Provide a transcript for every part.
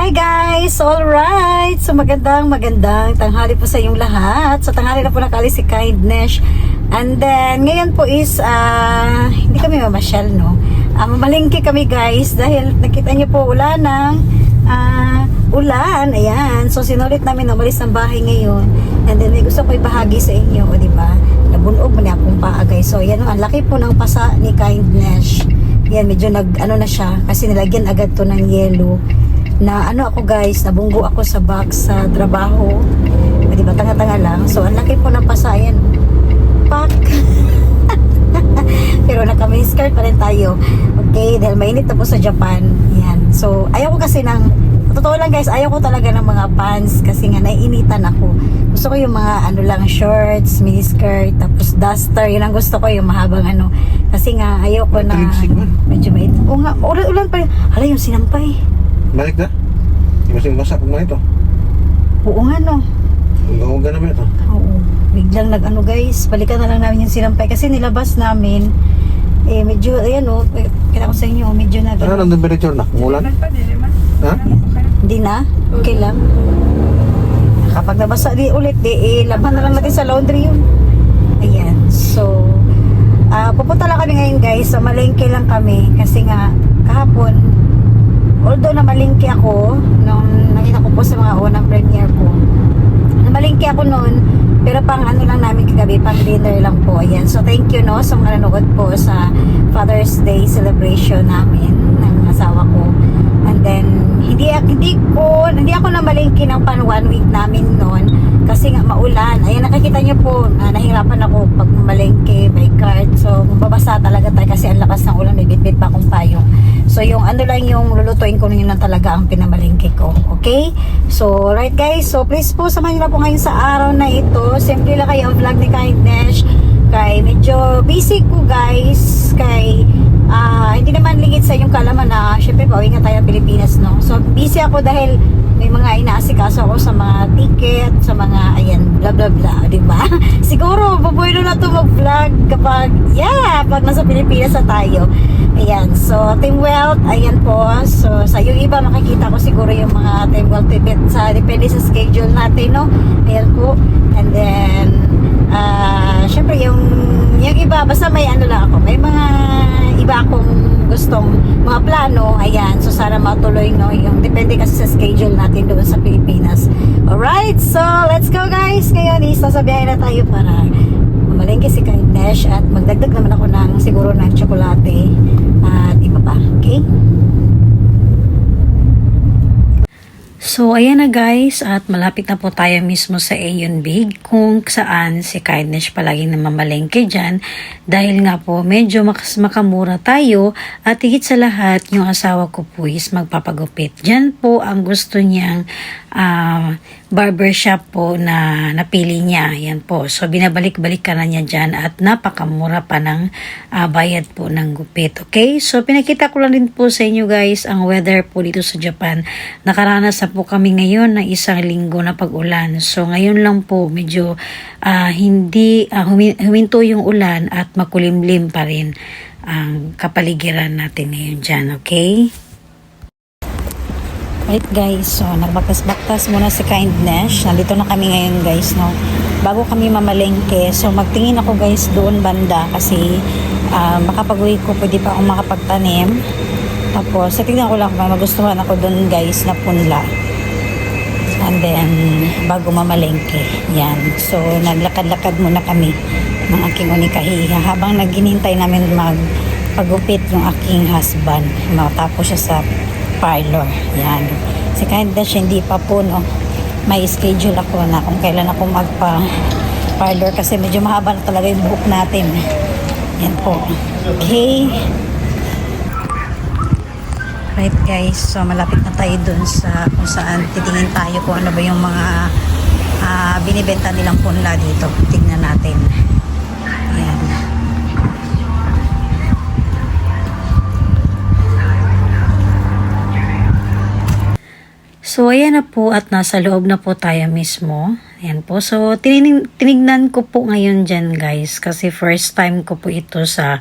Hi guys! Alright! So magandang tanghali po sa inyong lahat. So tanghali na po nakaalis si Kindness. And then ngayon po is hindi kami mamasyal, no? Mamalingki kami guys dahil nakita niyo po ulan ng ulan. Ayan. So sinulit namin na umalis ng bahay ngayon. And then may gusto ko ibahagi sa inyo, o diba? Nabunog man akong paa guys. So yan, ang laki po ng pasa ni Kindness. Yan, medyo ano na siya kasi nilagyan agad to ng yelo. Na ano ako guys, nabunggo ako sa box sa trabaho. Di ba, tanga-tanga lang. So, ang laki po ng pasayan. Pak! Pero naka-main skirt pa rin tayo. Okay, dahil mainit na po sa Japan. Yan. So, ayaw ko kasi totoo lang guys, ayaw ko talaga ng mga pants kasi nga naiinitan ako. Gusto ko yung mga ano lang, shorts, mini skirt, tapos duster. Yun ang gusto ko, yung mahabang ano. Kasi nga, ayaw ko na medyo mainit. O nga, ulan pa rin. Hala, yung sinampay. Balik na? Di masing basa pag mga ito? Oo nga no. Uga-uga naman ito? Oo. Biglang nag-ano guys, balikan na lang namin yung sinampay kasi nilabas namin. Medyo, ayan o, kita ko sa inyo, medyo na. Ano ang temperature na? Umulan? Ha? Hindi na? Okay lang. Kapag nabasa di ulit, laban na lang natin sa laundry yun. Ayan. So, pupunta lang kami ngayon guys. So, malengke lang kami kasi nga, kahapon, although namalingki ako nung nakita ko po sa mga unang premiere ko, namalingki ako noon, pero pang ano lang namin kagabi, pang dinner lang po. Ayan. So thank you no sa mga nanood po sa Father's Day celebration namin ng asawa ko. And then hindi ako namalingki ng pan 1 week namin noon kasi nga maulan. Ayan, nakikita niyo po, nahirapan ako pag mamalengke by cart. So mababasa talaga tayo kasi ang lakas ng ulan, may bitbit pa akong payong. So yung ano lang yung lulutuin ko yun lang talaga ang pinamalingki ko. Okay? So right guys, so please po samahan niyo na po ngayon sa araw na ito. Simple lang kayo ang vlog ni Kindness. Kay medyo busy ko guys. Kay hindi naman lingit sa inyong kalaman na syempre pauwi nga tayo ng Pilipinas, no? So busy ako dahil may mga inaasikaso ako sa mga ticket, sa mga ayan, bla bla bla, di ba? Siguro bubuelo na to mag-vlog kapag pag nasa Pilipinas na tayo. Ayan, so Team Wealth, ayan po. So sa yung iba makikita ko siguro yung mga Team Wealth tibet sa depende sa schedule natin, no? Ayan po. And then syempre yung iba, basta may ano lang ako, may mga iba akong gustong mga plano, ayan, so sana matuloy, no, yung depende kasi sa schedule natin doon sa Pilipinas. Alright, so let's go guys. Ngayon is sasabihin na tayo para mamalengke si Kindness at magdagdag naman ako ng siguro ng tsokolate at iba pa, okay? So, ayan na guys, at malapit na po tayo mismo sa Aeon Big, kung saan si Kindness palaging namamalengke dyan, dahil nga po medyo makamura tayo, at higit sa lahat, yung asawa ko po is magpapagupit. Dyan po ang gusto niyang barbershop po na napili niya. Yan po. So, binabalik-balik ka na niya dyan at napakamura pa ng bayad po ng gupit. Okay? So, pinakita ko lang din po sa inyo guys ang weather po dito sa Japan. Nakaranas na po kami ngayon ng isang linggo na pag-ulan. So, ngayon lang po medyo huminto yung ulan at makulimlim pa rin ang kapaligiran natin ngayon dyan. Okay? Right guys, so nagbaktas-baktas muna si Kindness. Nandito na kami ngayon guys, no. Bago kami mamalengke, so magtingin ako guys doon banda kasi makapag-uwi ko, pwede pa akong makapagtanim. Tapos, tignan ko lang kung magustuhan ako doon guys na punla. And then, bago mamalengke. Yan. So, naglakad-lakad muna kami ng aking unikahiha habang naghihintay namin magpagupit yung aking husband. Matapos siya sa parlor. Yan. Si Kindness hindi pa po, no. May schedule ako na kung kailan ako magpa-parlor kasi medyo mahaba na talaga yung buhok natin. Yan po. Okay. Right guys, so malapit na tayo dun sa kung saan titingin tayo kung ano ba yung mga binibenta nilang punla dito. Tingnan natin. Ayan. So ayan na po at nasa loob na po tayo mismo. Ayan po. So, tinignan ko po ngayon dyan guys. Kasi first time ko po ito sa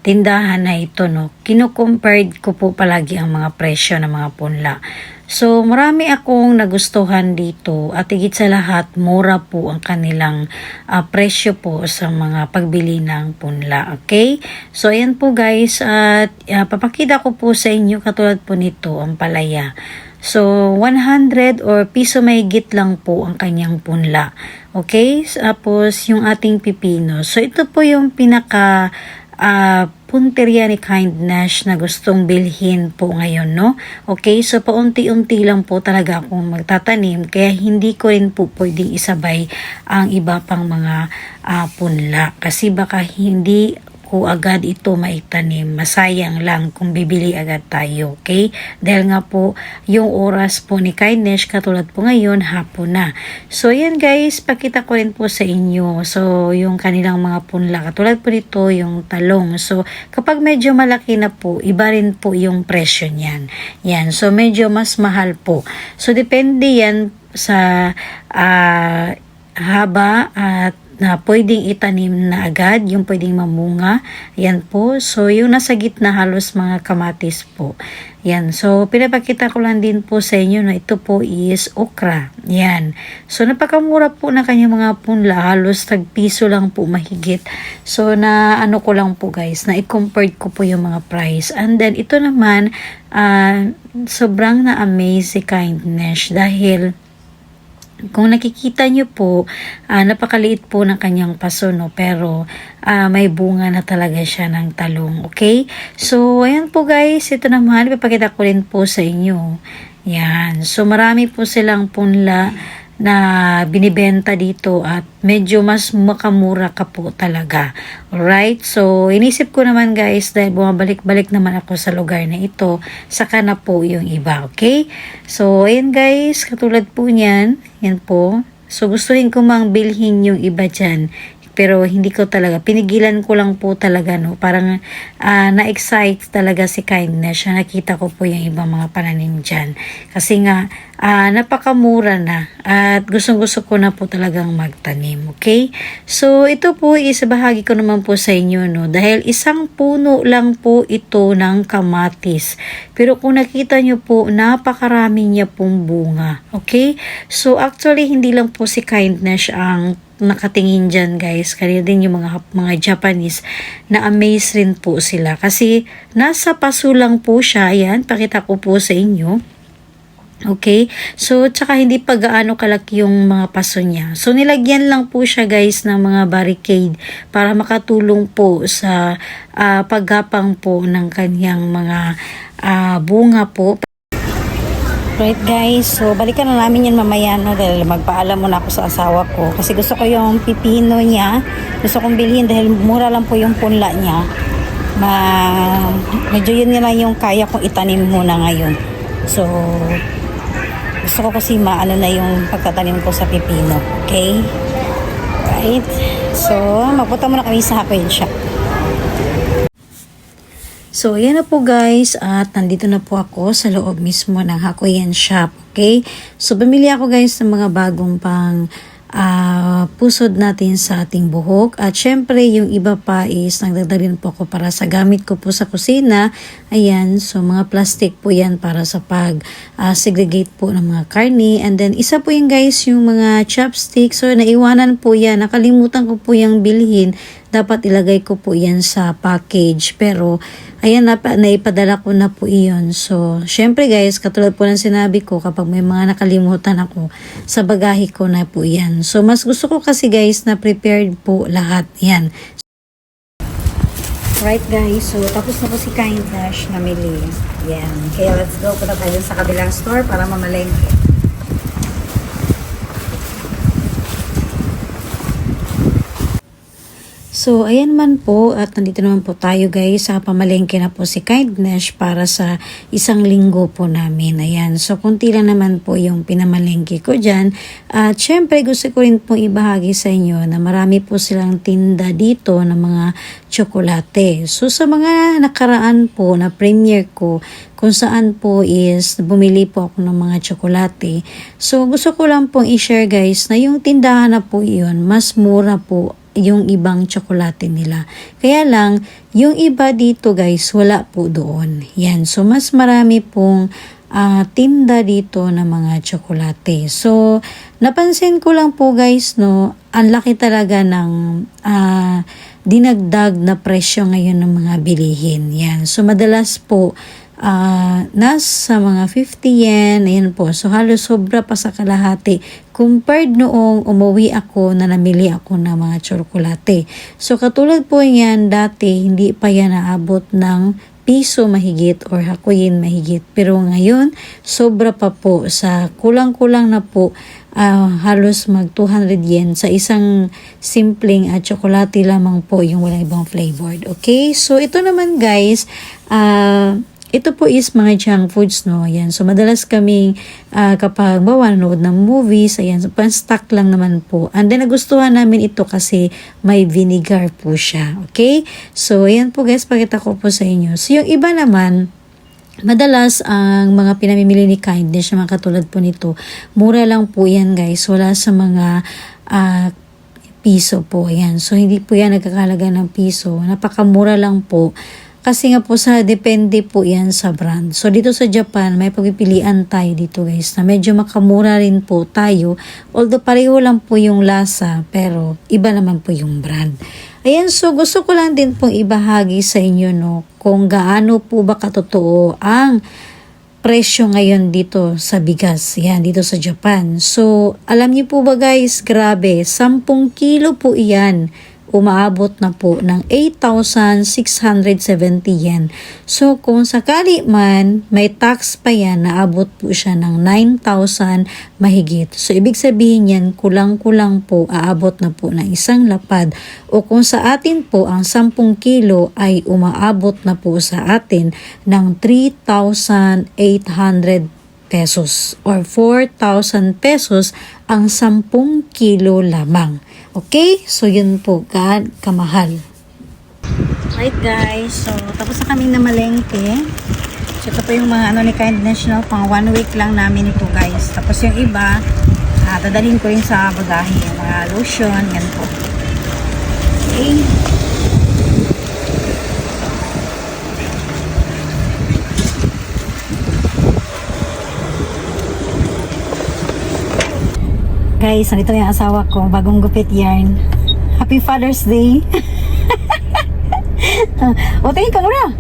tindahan na ito, no. Kino-compared ko po palagi ang mga presyo ng mga punla. So, marami akong nagustuhan dito. At higit sa lahat, mura po ang kanilang presyo po sa mga pagbili ng punla. Okay? So, ayan po guys. At papakita ko po sa inyo katulad po nito, ang palaya. So, 100 or piso mahigit lang po ang kanyang punla. Okay? Tapos, yung ating pipino. So, ito po yung pinaka punteriya ni Kindness na gustong bilhin po ngayon, no? Okay? So, paunti-unti lang po talaga akong magtatanim. Kaya, hindi ko rin po pwedeng isabay ang iba pang mga punla. Kasi baka hindi ko agad ito maitanim. Masayang lang kung bibili agad tayo. Okay? Dahil nga po, yung oras po ni Kindness, katulad po ngayon, hapon na. So, yan guys, pakita ko rin po sa inyo. So, yung kanilang mga punla. Katulad po nito, yung talong. So, kapag medyo malaki na po, iba rin po yung presyo niyan. Yan. So, medyo mas mahal po. So, depende yan sa haba at na pwedeng itanim na agad, yung pwedeng mamunga. Yan po. So, yung nasa gitna halos mga kamatis po. Yan. So, pinapakita ko lang din po sa inyo na ito po is okra. Yan. So, napakamura po na kanyang mga punla. Halos tag-piso lang po mahigit. So, na ano ko lang po guys, na i-compare ko po yung mga price. And then, ito naman, sobrang na-amaze si Kindness dahil kung nakikita nyo po, napakaliit po ng kanyang paso, no? Pero may bunga na talaga siya ng talong. Okay? So, ayan po guys. Ito naman, ipapakita ko rin po sa inyo. Yan. So, marami po silang punla na binibenta dito at medyo mas makamura ka po talaga. Alright? So, inisip ko naman guys dahil bumabalik-balik naman ako sa lugar na ito, saka na po yung iba. Okay? So, ayan guys, katulad po niyan. Yan po. So, gustuhin ko mang bilhin yung iba dyan. Pero hindi ko talaga, pinigilan ko lang po talaga, no. Parang na-excite talaga si Kindness. Nakita ko po yung ibang mga pananim dyan. Kasi nga, napakamura na. At gustong-gusto ko na po talagang magtanim. Okay? So, ito po is bahagi ko naman po sa inyo, no. Dahil isang puno lang po ito ng kamatis. Pero kung nakita nyo po, napakarami niya pong bunga. Okay? So, actually, hindi lang po si Kindness ang nakatingin dyan guys, kaya din yung mga Japanese na amaze rin po sila kasi nasa paso lang po siya. Yan, pakita ko po sa inyo. Okay, so tsaka hindi pa gaano kalaki yung mga paso niya. So nilagyan lang po siya guys ng mga barricade para makatulong po sa paggapang po ng kanyang mga bunga po. Right guys, so balikan na namin yan mamaya, no, dahil magpaalam muna ako sa asawa ko kasi gusto ko yung pipino niya, gusto kong bilhin dahil mura lang po yung punla niya. Medyo yun lang yung kaya kong itanim muna ngayon. So gusto ko kasi maano na yung pagtatanim ko sa pipino. Okay? Right? So magpunta muna kami sa Hakoyan Shop. So, ayan na po guys, at nandito na po ako sa loob mismo ng Hakoyan Shop, okay? So, bumili ako guys ng mga bagong pang pusod natin sa ating buhok. At syempre, yung iba pa is nagdadalhin po ako para sa gamit ko po sa kusina. Ayan, so mga plastic po yan para sa segregate po ng mga karne. And then, isa po yung guys, yung mga chopsticks. So, naiwanan po yan. Nakalimutan ko po yung bilhin. Dapat ilagay ko po yan sa package. Pero, ayan, naipadala ko na po iyon. So, syempre guys, katulad po ng sinabi ko, kapag may mga nakalimutan ako, sa bagahe ko na po yan. So, mas gusto ko kasi guys na prepared po lahat yan. Right guys, so tapos na po si Kindness namili. Yan. Kaya let's go po na tayo sa kabilang store para mamalengke. So, ayan man po at nandito naman po tayo guys sa pamalengke na po si Kindness para sa isang linggo po namin. Ayan, so kunti lang naman po yung pinamalengke ko dyan. At syempre gusto ko rin po ibahagi sa inyo na marami po silang tinda dito ng mga tsokolate. So, sa mga nakaraan po na premiere ko, kung saan po is bumili po ako ng mga tsokolate. So, gusto ko lang pong i-share guys na yung tindahan na po yun, mas mura po yung ibang tsokolate nila. Kaya lang, yung iba dito guys, wala po doon. Yan. So, mas marami pong tinda dito ng mga tsokolate. So, napansin ko lang po guys, no, ang laki talaga ng dinagdag na presyo ngayon ng mga bilihin. Yan. So, madalas po, nasa mga 50 yen, ayan po. So, halos sobra pa sa kalahati compared noong umuwi ako na namili ako ng mga tsokolate. So, katulad po yan, dati hindi pa yan naabot ng piso mahigit or hakuyin mahigit. Pero ngayon, sobra pa po sa kulang-kulang na po halos mag 200 yen sa isang simpleng tsokolate lamang po yung walang ibang flavored. Okay? So, ito naman guys, ito po is mga junk foods, no? Ayan. So, madalas kaming kapag nanood ng movies, ayan, so, pan-stock lang naman po. And then, nagustuhan namin ito kasi may vinegar po siya. Okay? So, ayan po guys, pakita ko po sa inyo. So, yung iba naman, madalas ang mga pinamimili ni Kindness, yung mga katulad po nito, mura lang po yan guys. Wala sa mga piso po. Ayan. So, hindi po yan nagkakalaga ng piso. Napakamura lang po. Kasi nga po depende po yan sa brand. So dito sa Japan, may pagpipilian tayo dito guys na medyo makamura rin po tayo. Although pareho lang po yung lasa, pero iba naman po yung brand. Ayan, so gusto ko lang din pong ibahagi sa inyo no, kung gaano po ba katotoo ang presyo ngayon dito sa bigas. Yan, dito sa Japan. So, alam niyo po ba guys, grabe, 10 kilo po iyan. Umaabot na po ng 8,670 yen. So, kung sakali man, may tax pa yan, naabot po siya ng 9,000 mahigit. So, ibig sabihin yan, kulang-kulang po, aabot na po ng isang lapad. O kung sa atin po, ang 10 kilo ay umaabot na po sa atin ng 3,800 pesos or 4,000 pesos ang 10 kilo lamang. Okay? So, yun po, kamahal. Right guys, so tapos na kaming namalengke. So, ito po yung mga ni Kindness, no? Pang 1 week lang namin ito guys. Tapos yung iba, dadalhin ko rin sa bagahe. Mga lotion, yan po. Okay? Guys, nandito yung asawa ko, bagong gupit yarn. Happy Father's Day. O, tingin ka muna.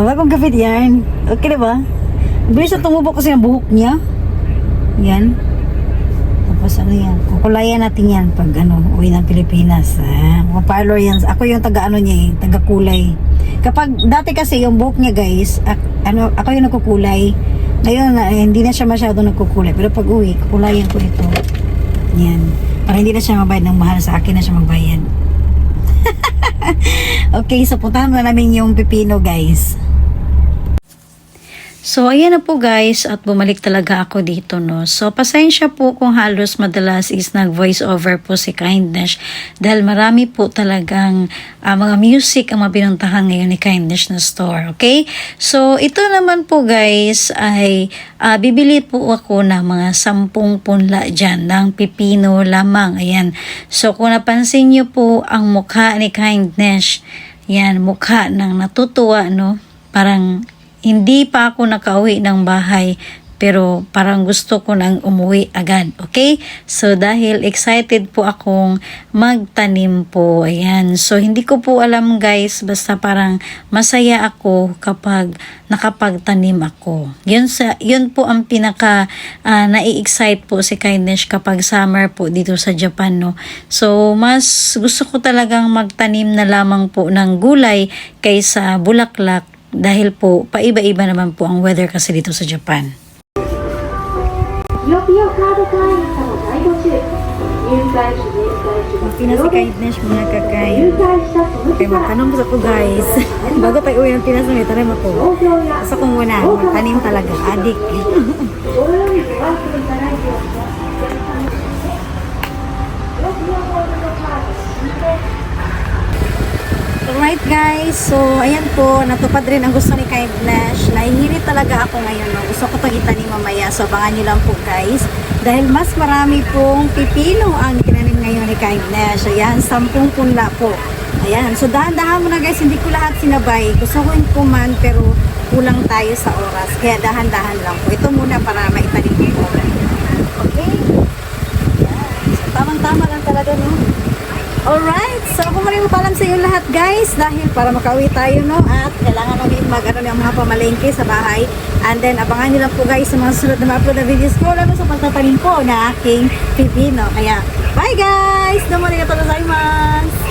Bagong gupit yarn. Okay na ba? Bilis na tumubo kasi ang buhok niya. Yan. Tapos ano yan, kukulayan natin yan pag uwi ng Pilipinas. Mga parlor yan. Ako yung taga taga kulay. Kapag dati kasi yung buhok niya guys, ako yung nagkukulay. Ngayon, hindi na siya masyado nagkukulay. Pero pag uwi, kukulayan ko ito. Yan. Para hindi na siya mabayad ng mahal. Sa akin na siya magbayad. Okay, so puntahan na namin yung pipino, guys. So, ayan na po guys, at bumalik talaga ako dito, no. So, pasensya po kung halos madalas is nag-voice over po si Kindness dahil marami po talagang mga music ang mabinuntahan ngayon ni Kindness na store, okay? So, ito naman po guys ay bibili po ako ng mga 10 punla dyan ng pipino lamang, ayan. So, kung napansin nyo po ang mukha ni Kindness, yan, mukha ng natutuwa, no. Parang hindi pa ako nakauwi ng bahay pero parang gusto ko nang umuwi agad. Okay? So dahil excited po akong magtanim po. Ayan. So hindi ko po alam guys, basta parang masaya ako kapag nakapagtanim ako. Yun po ang pinaka nai-excite po si Kindness kapag summer po dito sa Japan, no. So mas gusto ko talagang magtanim na lamang po ng gulay kaysa bulaklak. Dahil po, paiba-iba naman po ang weather kasi dito sa Japan. ピヨピヨカード会員様在庫中。入 Buti na si Kindness mga kakay. Okay, magtanong ko sa ko guys. Bago tayo uwi ng Pinas, may tanim ako. Sa kong muna, magtanim talaga. Adik. Alright guys, so ayan po, natupad rin ang gusto ni Kindness. Nahihirit talaga ako ngayon. No? Gusto ko itong itanim mamaya, so abangan nyo lang po guys. Dahil mas marami pong pipino ang tinanim ngayon ni Kindness. Ayan, 10 punla po. Ayan, so dahan-dahan mo na guys, hindi ko lahat sinabay. Gusto ko po man, pero kulang tayo sa oras. Kaya dahan-dahan lang po. Ito muna para maitanim ko. Okay? Ayan, so tamang-tama lang talaga no. Alright, so ako maraming paalam sa inyo lahat guys dahil para makauwi tayo no at kailangan namin mag-ano ng mga pamalengke sa bahay and then abangan nyo lang po guys sa mga sunod na ma-upload na videos ko lalo sa pagtatanim po na aking pipino. Kaya bye guys! Domo arigatou gozaimasu!